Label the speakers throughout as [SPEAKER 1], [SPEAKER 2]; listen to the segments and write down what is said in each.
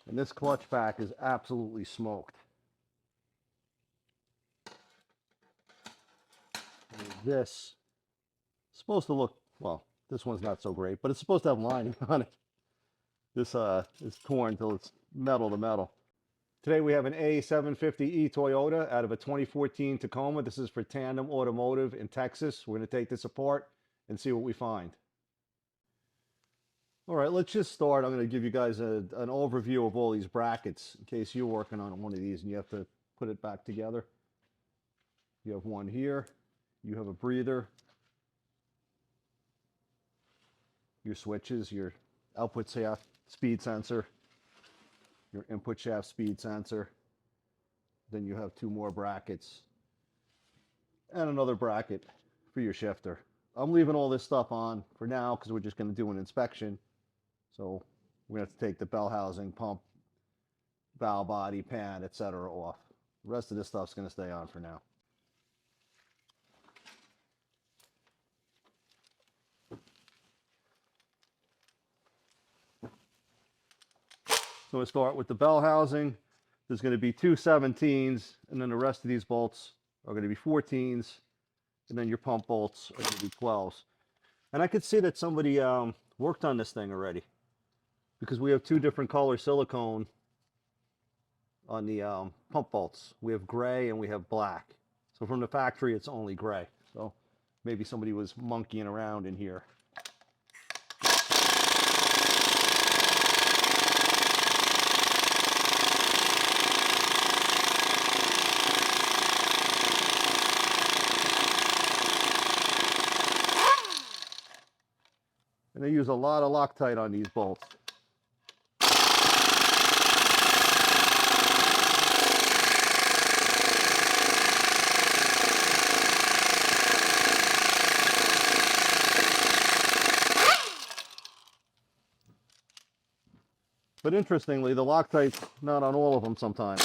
[SPEAKER 1] And this clutch pack is absolutely smoked. And this is supposed to look, well, this one's not so great, but it's supposed to have lining on it. This is torn until it's metal to metal. Today we have an A750E Toyota out of a 2014 Tacoma. This is for Tandem Automotive in Texas. We're going to take this apart and see what we find. All right, let's just start. I'm going to give you guys an overview of all these brackets in case you're working on one of these and you have to put it back together. You have one here. You have a breather. Your switches, your output shaft speed sensor, your input shaft speed sensor. Then you have two more brackets and another bracket for your shifter. I'm leaving all this stuff on for now because we're just going to do an inspection. So we're going to have to take the bell housing, pump, valve body, pan, etc. off. The rest of this stuff's going to stay on for now. So we start with the bell housing. There's going to be two 17s, and then the rest of these bolts are going to be 14s, and then your pump bolts are going to be 12s. And I could see that somebody worked on this thing already, because we have two different color silicone on the pump bolts. We have gray and we have black. So from the factory, it's only gray. So maybe somebody was monkeying around in here. And they use a lot of Loctite on these bolts. But interestingly, the Loctite's not on all of them sometimes.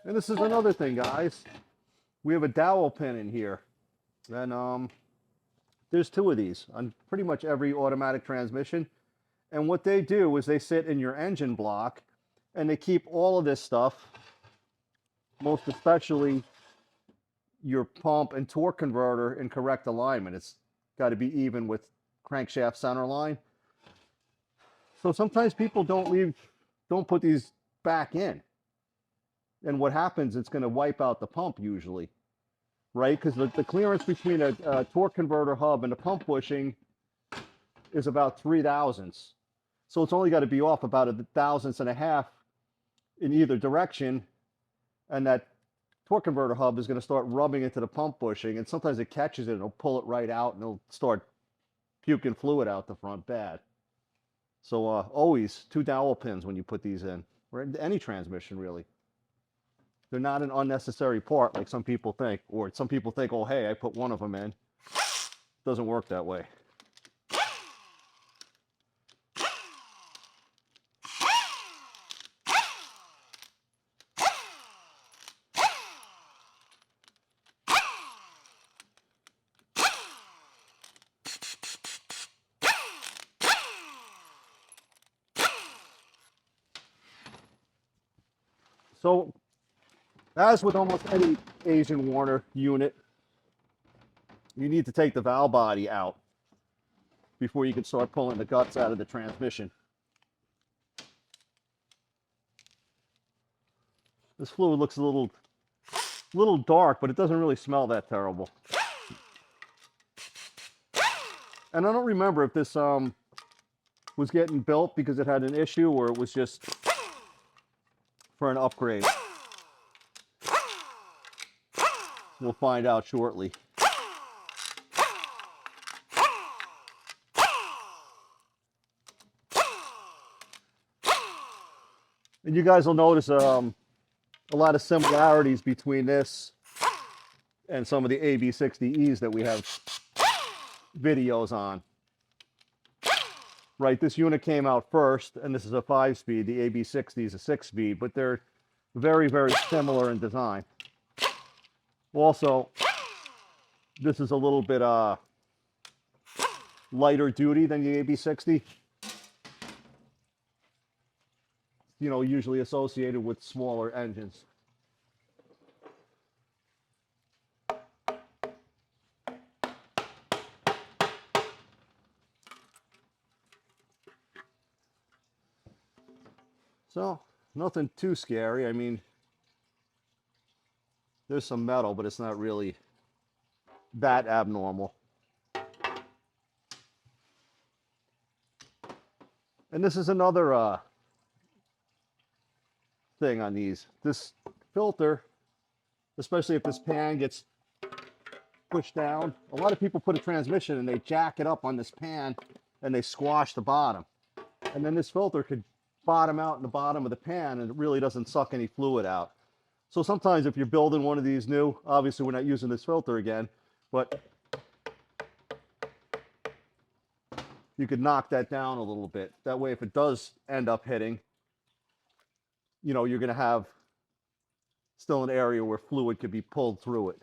[SPEAKER 1] And this is another thing, guys. We have a dowel pin in here. And there's two of these on pretty much every automatic transmission. And what they do is they sit in your engine block and they keep all of this stuff, most especially your pump and torque converter, in correct alignment. It's got to be even with crankshaft center line. So sometimes people don't put these back in. And what happens, it's going to wipe out the pump usually, right? Because the clearance between a torque converter hub and a pump bushing is about 3 thousandths. So it's only got to be off about 1.5 thousandths in either direction. And that torque converter hub is going to start rubbing into the pump bushing. And sometimes it catches it, and it'll pull it right out, and it'll start puking fluid out the front bad. So always 2 dowel pins when you put these in, or in any transmission really. They're not an unnecessary part like some people think, or some people think, oh, hey, I put one of them in. Doesn't work that way. So, as with almost any Asian Warner unit, you need to take the valve body out before you can start pulling the guts out of the transmission. This fluid looks a little dark, but it doesn't really smell that terrible. And I don't remember if this was getting built because it had an issue, or it was just for an upgrade. We'll find out shortly. And you guys will notice a lot of similarities between this and some of the AB60Es that we have videos on. Right, this unit came out first, and this is a 5-speed. The AB60 is a 6-speed, but they're very, very similar in design. Also, this is a little bit lighter duty than the AB60. You know, usually associated with smaller engines. So, nothing too scary. I mean, there's some metal, but it's not really that abnormal. And this is another thing on these. This filter, especially if this pan gets pushed down, a lot of people put a transmission and they jack it up on this pan and they squash the bottom. And then this filter could bottom out in the bottom of the pan and it really doesn't suck any fluid out. So sometimes if you're building one of these new, obviously we're not using this filter again, but you could knock that down a little bit. That way if it does end up hitting, you know, you're going to have still an area where fluid could be pulled through it.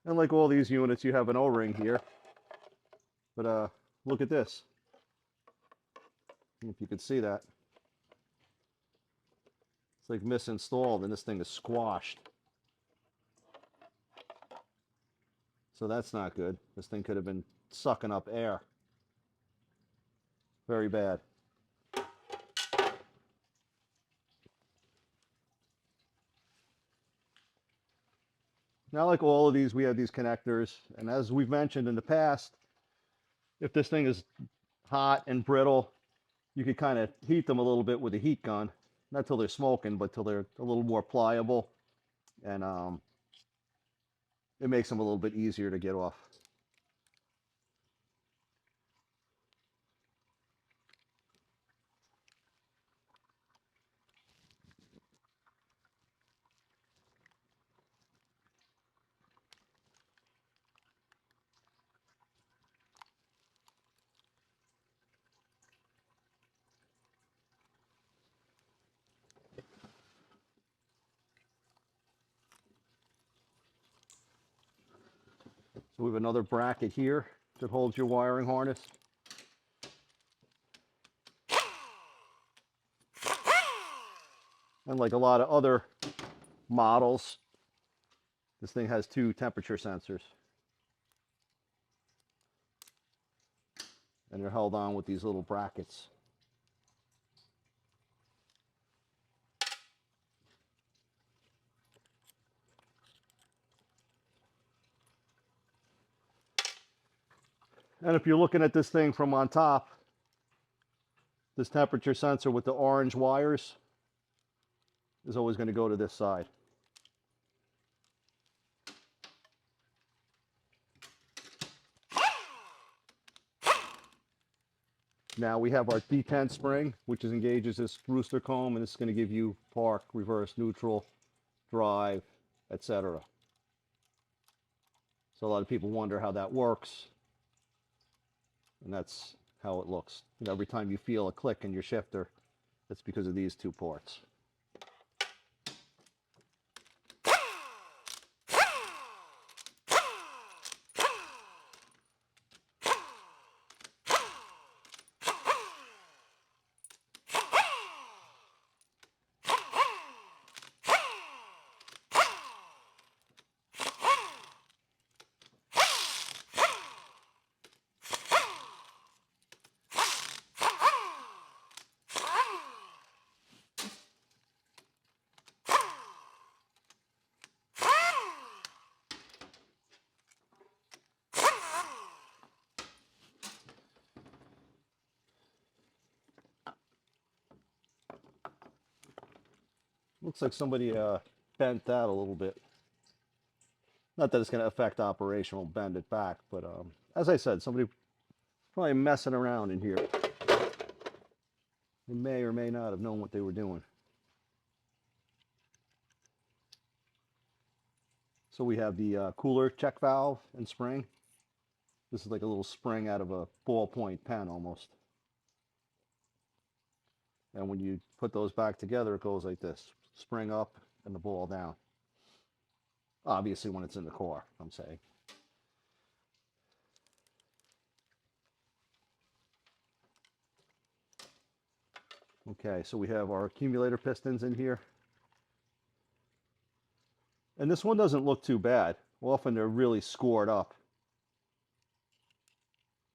[SPEAKER 1] And like all these units, you have an O-ring here. But look at this. If you could see that. It's like misinstalled and this thing is squashed. So that's not good. This thing could have been sucking up air. Very bad. Now, like all of these, we have these connectors. And as we've mentioned in the past, if this thing is hot and brittle, you could kind of heat them a little bit with a heat gun. Not till they're smoking, but till they're a little more pliable. And it makes them a little bit easier to get off. So we have another bracket here that holds your wiring harness. And like a lot of other models, this thing has 2 temperature sensors. And they're held on with these little brackets. And if you're looking at this thing from on top, this temperature sensor with the orange wires is always going to go to this side. Now we have our D10 spring, which engages this rooster comb, and this is going to give you park, reverse, neutral, drive, etc. So a lot of people wonder how that works, and that's how it looks. You know, every time you feel a click in your shifter, it's because of these 2 ports. Looks like somebody bent that a little bit. Not that it's going to affect operation, we'll bend it back, but as I said, somebody probably messing around in here. They may or may not have known what they were doing. So we have the cooler check valve and spring. This is like a little spring out of a ballpoint pen almost. And when you put those back together, it goes like this. Spring up and the ball down. Obviously when it's in the car, I'm saying. Okay, so we have our accumulator pistons in here. And this one doesn't look too bad. Often they're really scored up.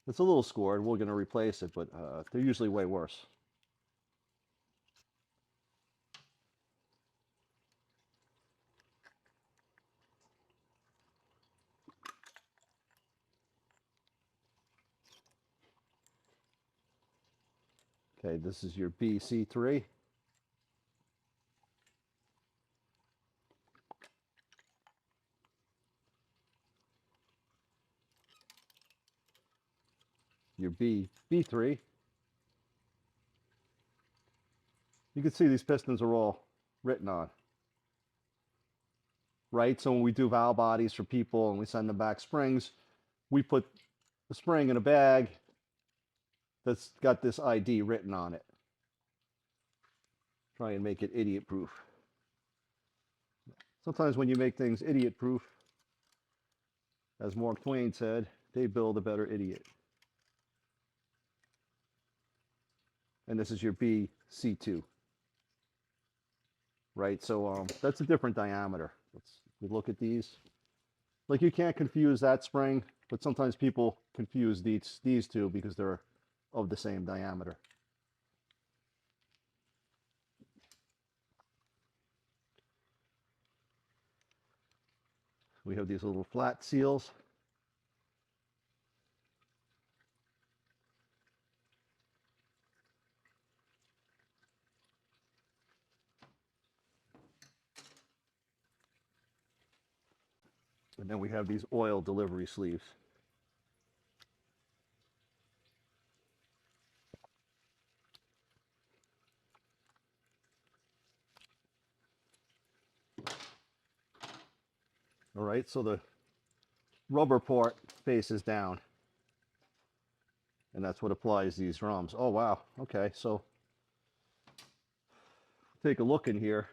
[SPEAKER 1] It's a little scored. We're going to replace it, but they're usually way worse. Okay, this is your BC3. Your B3. You can see these pistons are all written on. Right? So when we do valve bodies for people and we send them back springs, we put the spring in a bag that's got this ID written on it. Try and make it idiot proof. Sometimes when you make things idiot proof, as Mark Twain said, they build a better idiot. And this is your BC2. Right, so that's a different diameter. Let's look at these. Like you can't confuse that spring, but sometimes people confuse these two because they're of the same diameter. We have these little flat seals. And then we have these oil delivery sleeves. All right, so the rubber part faces down. And that's what applies these drums. Oh, wow. Okay, so take a look in here.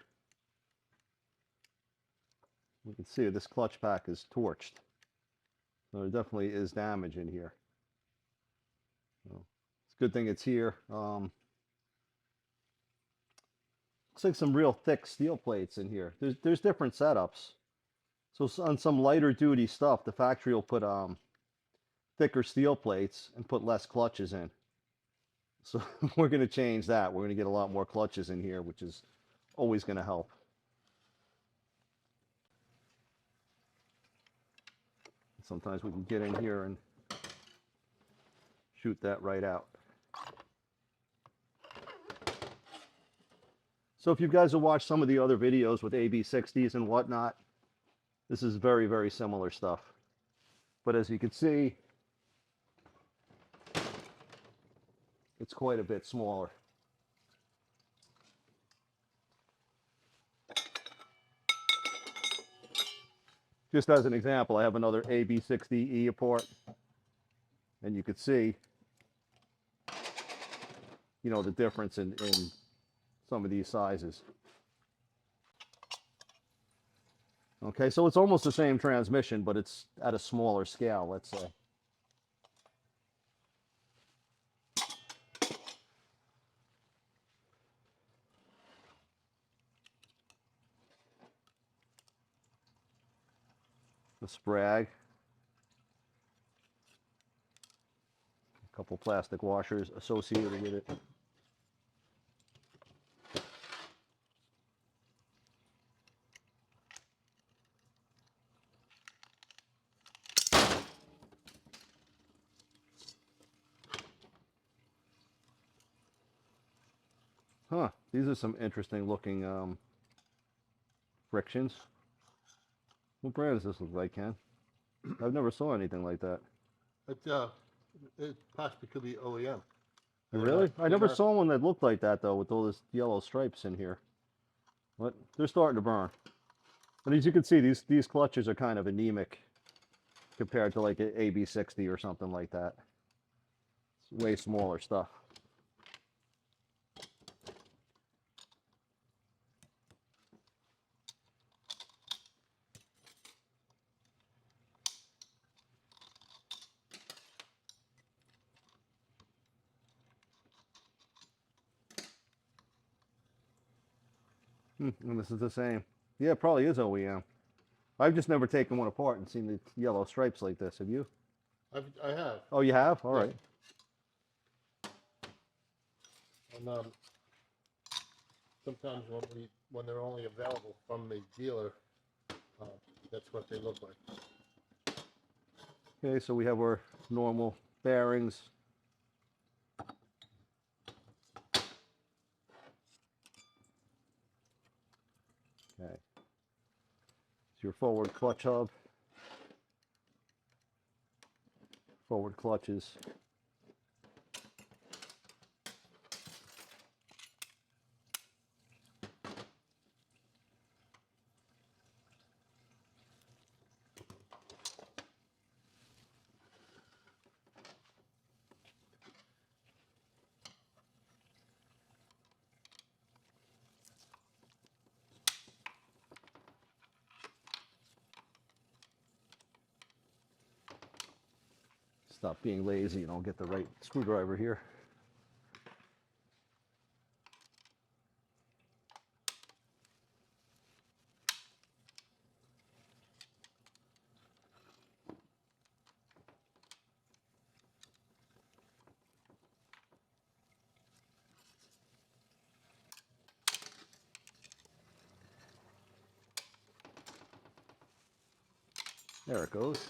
[SPEAKER 1] You can see this clutch pack is torched. So there definitely is damage in here. So it's a good thing it's here. Looks like some real thick steel plates in here. There's different setups. So on some lighter duty stuff, the factory will put thicker steel plates and put less clutches in. So we're going to change that. We're going to get a lot more clutches in here, which is always going to help. Sometimes we can get in here and shoot that right out. So if you guys have watched some of the other videos with AB60s and whatnot, this is very, very similar stuff. But as you can see, it's quite a bit smaller. Just as an example, I have another AB60E port, and you could see, you know, the difference in some of these sizes. Okay, so it's almost the same transmission, but it's at a smaller scale, let's say. The sprag. A couple plastic washers associated with it. Huh, these are some interesting looking frictions. What brand does this look like, Ken? I've never saw anything like that.
[SPEAKER 2] It possibly could be OEM.
[SPEAKER 1] Really? I never saw one that looked like that though, with all this yellow stripes in here. What? They're starting to burn. And as you can see, these clutches are kind of anemic compared to like an AB60 or something like that. It's way smaller stuff. And this is the same. Yeah, it probably is OEM. I've just never taken one apart and seen the yellow stripes like this. Have you?
[SPEAKER 2] I have.
[SPEAKER 1] Oh, you have? All right.
[SPEAKER 2] And sometimes when they're only available from the dealer, that's what they look like.
[SPEAKER 1] Okay, so we have our normal bearings. Okay. It's your forward clutch hub. Forward clutches. Stop being lazy and I'll get the right screwdriver here. There it goes.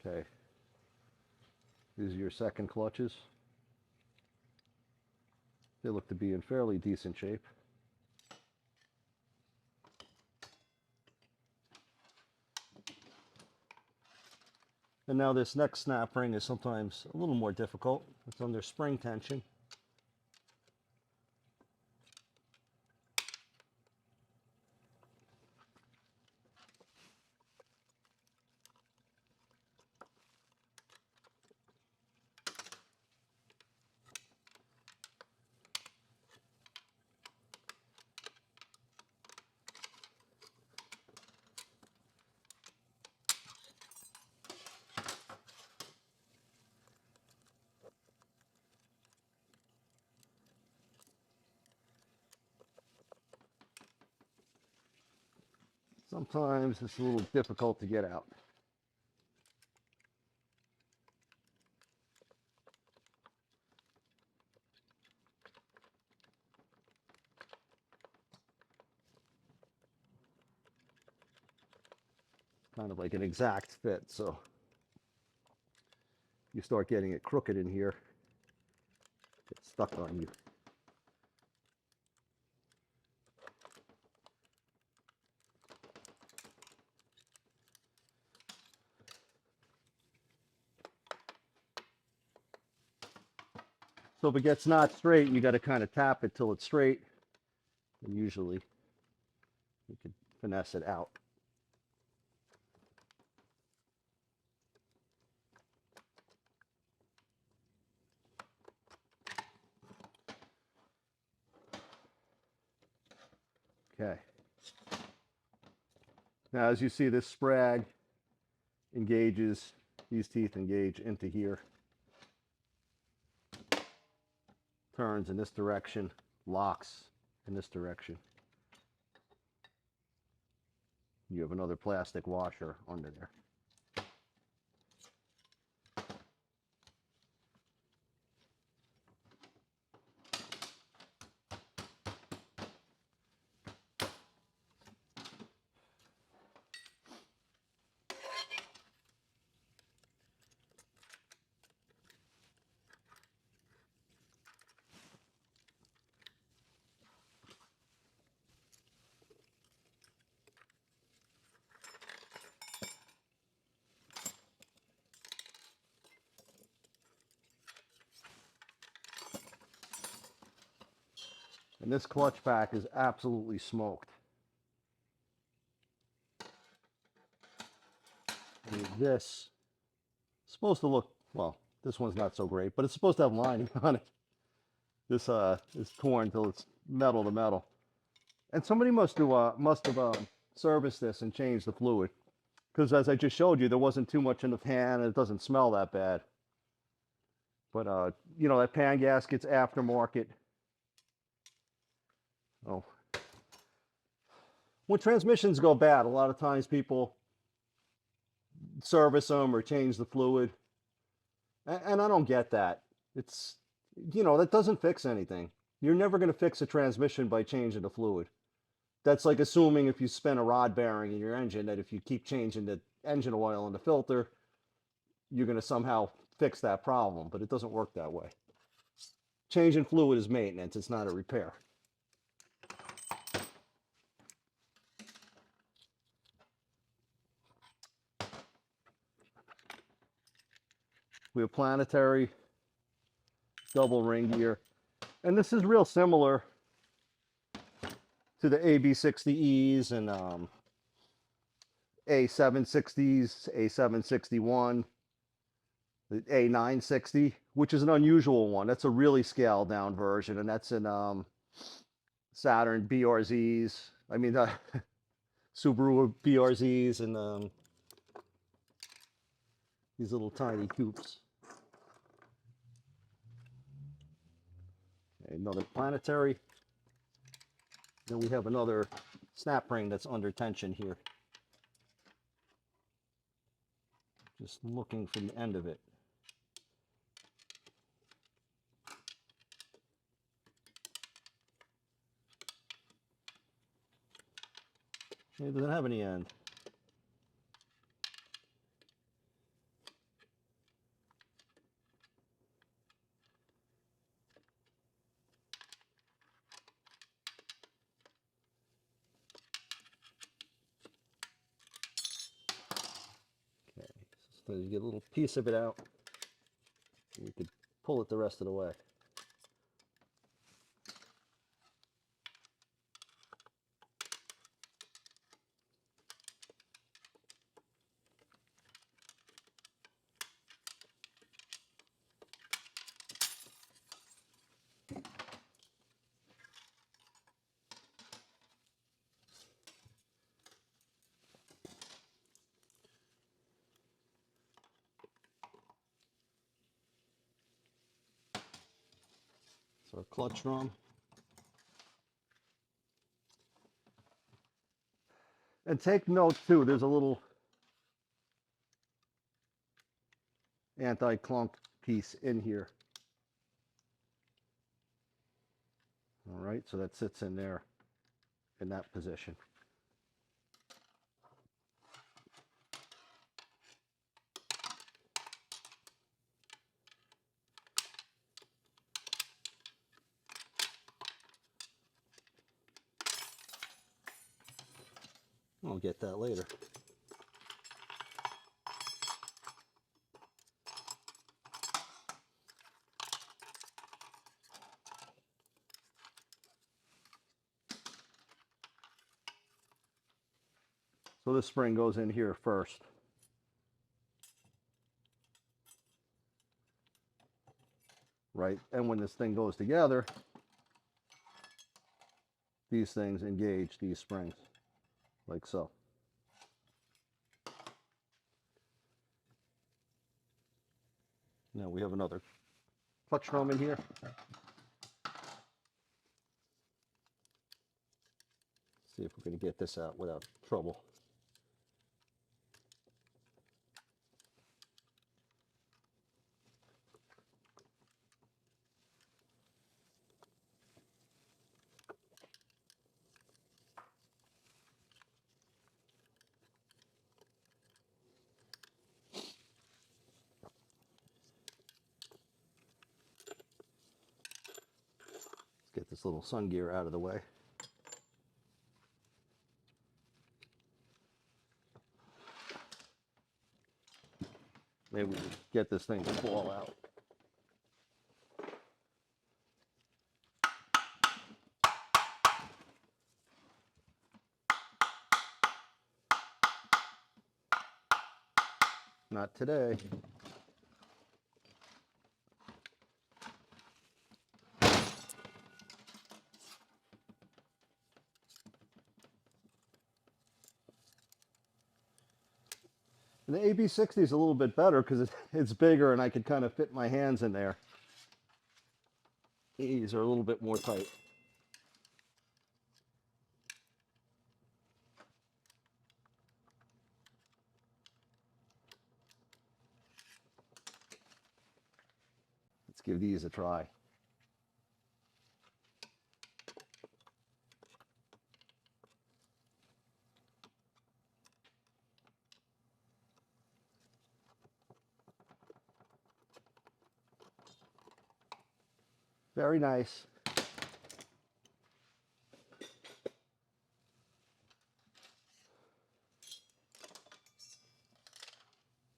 [SPEAKER 1] Okay. These are your second clutches. They look to be in fairly decent shape. And now this next snap ring is sometimes a little more difficult. It's under spring tension. Sometimes it's a little difficult to get out. Kind of like an exact fit, so you start getting it crooked in here, it's stuck on you. So if it gets not straight, you got to kind of tap it till it's straight, and usually you can finesse it out. Okay. Now, as you see, this sprag engages, these teeth engage into here. Turns in this direction, locks in this direction. You have another plastic washer under there. And this clutch pack is absolutely smoked. I mean, this is supposed to look, well, this one's not so great, but it's supposed to have lining on it. This is torn till it's metal to metal. And somebody must have serviced this and changed the fluid. Because as I just showed you, there wasn't too much in the pan and it doesn't smell that bad. But, you know, that pan gasket's aftermarket. Oh. When transmissions go bad, a lot of times people service them or change the fluid. And I don't get that. It's, you know, that doesn't fix anything. You're never going to fix a transmission by changing the fluid. That's like assuming if you spin a rod bearing in your engine that if you keep changing the engine oil in the filter, you're going to somehow fix that problem, but it doesn't work that way. Changing fluid is maintenance, it's not a repair. We have planetary double ring gear, and this is real similar to the AB60Es and A760s, A761, the A960, which is an unusual one. That's a really scaled down version, and that's in Saturn BRZs. I mean, Subaru BRZs and these little tiny coupes. Okay, another planetary. Then we have another snap ring that's under tension here. Just looking for the end of it. It doesn't have any end. Okay, so you get a little piece of it out. You could pull it the rest of the way. So a clutch drum. And take note too, there's a little anti-clunk piece in here. All right, so that sits in there in that position. I'll get that later. So this spring goes in here first. Right, and when this thing goes together, these things engage these springs, like so. Now we have another clutch drum in here. See if we're going to get this out without trouble. Let's get this little sun gear out of the way. Maybe we can get this thing to fall out. Not today. And the AB60 is a little bit better because it's bigger and I could kind of fit my hands in there. These are a little bit more tight. Let's give these a try. Very nice.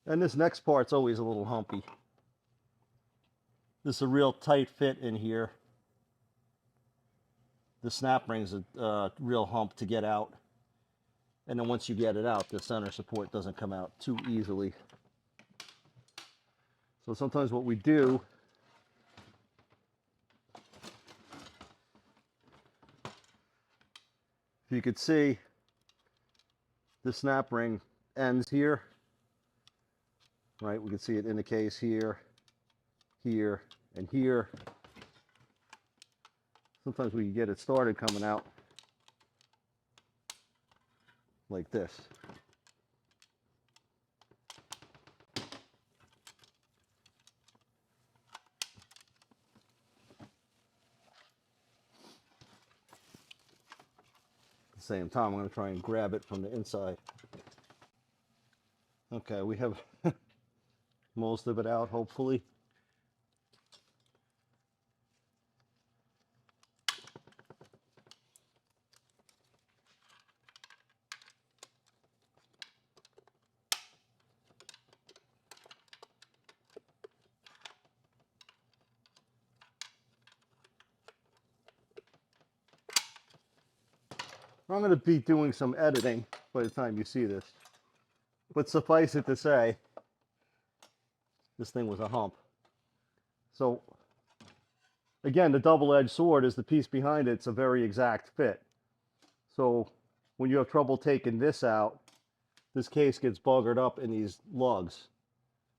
[SPEAKER 1] And this next part's always a little humpy. This is a real tight fit in here. The snap ring's a real hump to get out. And then once you get it out, the center support doesn't come out too easily. So sometimes what we do, if you could see, the snap ring ends here, right? We can see it in the case here, here, and here. Sometimes we can get it started coming out like this. At the same time, I'm going to try and grab it from the inside. Okay, we have most of it out, hopefully. I'm going to be doing some editing by the time you see this. But suffice it to say, this thing was a hump. So, again, the double-edged sword is the piece behind it. It's a very exact fit. So, when you have trouble taking this out, this case gets buggered up in these lugs.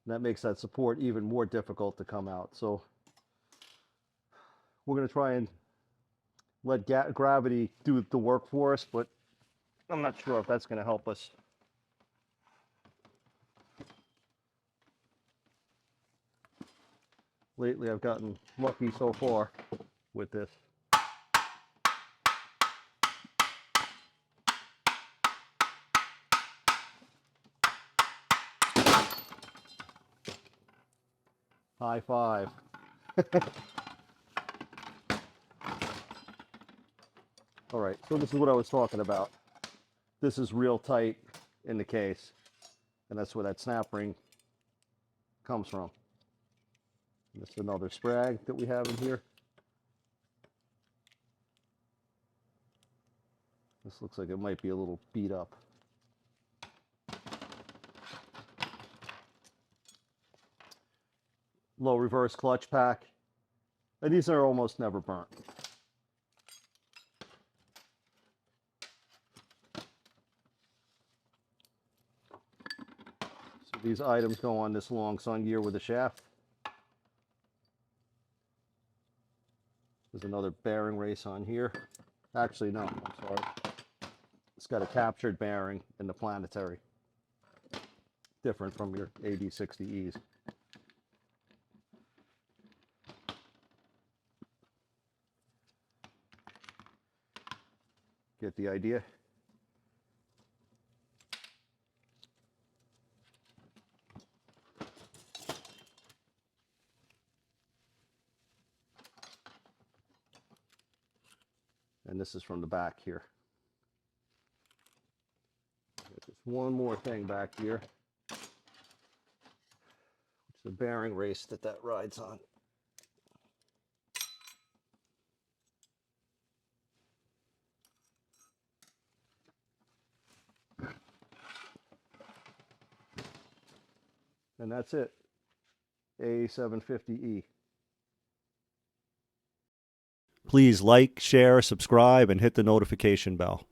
[SPEAKER 1] And that makes that support even more difficult to come out. So, we're going to try and let gravity do the work for us, but I'm not sure if that's going to help us. Lately, I've gotten lucky so far with this. High five. All right, so this is what I was talking about. This is real tight in the case, and that's where that snap ring comes from. This is another sprag that we have in here. This looks like it might be a little beat up. Low reverse clutch pack, and these are almost never burnt. So these items go on this long sun gear with a shaft. There's another bearing race on here. Actually, no, I'm sorry. It's got a captured bearing in the planetary. Different from your AB60Es. Get the idea? And this is from the back here. There's one more thing back here. It's the bearing race that rides on. And that's it. A750E. Please like, share, subscribe, and hit the notification bell.